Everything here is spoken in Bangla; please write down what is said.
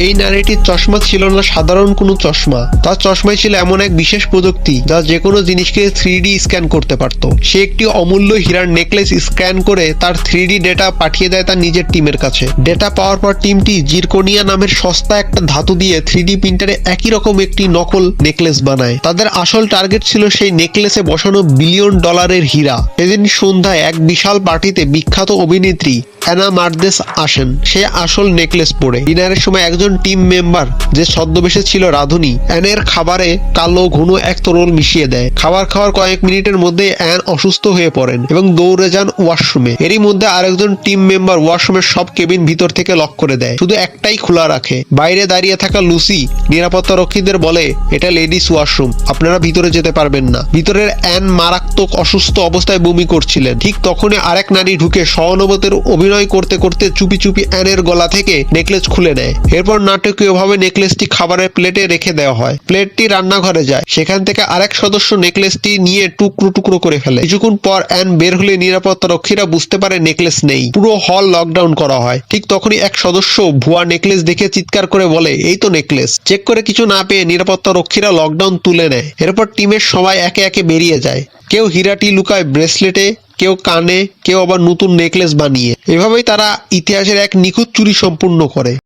এই নারীটির চশমা ছিল না সাধারণ কোনো চশমা, তার চশমায় ছিল এমন এক বিশেষ প্রযুক্তি যা যে কোনো জিনিসকে 3D স্ক্যান করতে পারত। সে একটি অমূল্য হীরার নেকলেস স্ক্যান করে তার 3D ডেটা পাঠিয়ে দেয় তার নিজের টিমের কাছে। ডেটা পাওয়ার পর টিমটি জিরকোনিয়া নামের সস্তা একটা ধাতু দিয়ে 3D প্রিন্টারে একই রকম একটি নকল নেকলেস বানায়। তাদের আসল টার্গেট ছিল সেই নেকলেসে বসানো $বিলিয়ন হীরা। সেদিন সন্ধ্যায় এক বিশাল পার্টিতে বিখ্যাত অভিনেত্রী অ্যানা মার্দেস আসেন। সে আসল নেকলেস পরে। ডিনারের সময় একজন টিম মেম্বার যে ছদ্মবেশে ছিল রাধুনী, অ্যানের খাবারে কালো ঘন এক তরল মিশিয়ে দেয়। খাবার খাওয়ার কয়েক মিনিটের মধ্যে অ্যান অসুস্থ হয়ে পড়েন এবং দৌড়ে যান ওয়াশরুমে। এরই মধ্যে আরেকজন টিম মেম্বার ওয়াশরুমের সব কেবিন ভিতর থেকে লক করে দেয়, শুধু একটাই খোলা রাখে। বাইরে দাঁড়িয়ে থাকা লুসি নিরাপত্তা রক্ষীদের বলে, এটা লেডিস ওয়াশরুম, আপনারা ভিতরে যেতে পারবেন না। ভিতরের অ্যান মারাত্মক অসুস্থ অবস্থায় বমি করছিলেন। ঠিক তখনই আরেক নারী ঢুকে সহানুভূতির অভিনয় করতে করতে চুপি চুপি অ্যানের গলা থেকে নেকলেস খুলে নেয়। এরপর নাটকীয়ভাবে নেকলেসটি খাবারের প্লেটে রেখে দেওয়া হয়। প্লেটটি রান্নাঘরে যায়, সেখান থেকে আরেক সদস্য নেকলেসটি নিয়ে টুকরো টুকরো করে ফেলে। কিছুক্ষণ পর অ্যান বের হলে নিরাপত্তা রক্ষীরা বুঝতে পারে নেকলেস নেই। পুরো হল লকডাউন করা হয়। ঠিক তখনই এক সদস্য ভুয়া নেকলেস দেখে চিৎকার করে বলে, এই তো নেকলেস। চেক করে কিছু না পেয়ে নিরাপত্তা রক্ষীরা লকডাউন তুলে নেয়। এরপর টিমের সবাই একে একে বেরিয়ে যায়। কেউ হীরাটি লুকায় ব্রেসলেটে, কেউ কানে, কেউ আবার নতুন নেকলেস বানিয়ে। এভাবেই তারা ইতিহাসের এক নিখুঁত চুরি সম্পূর্ণ করে।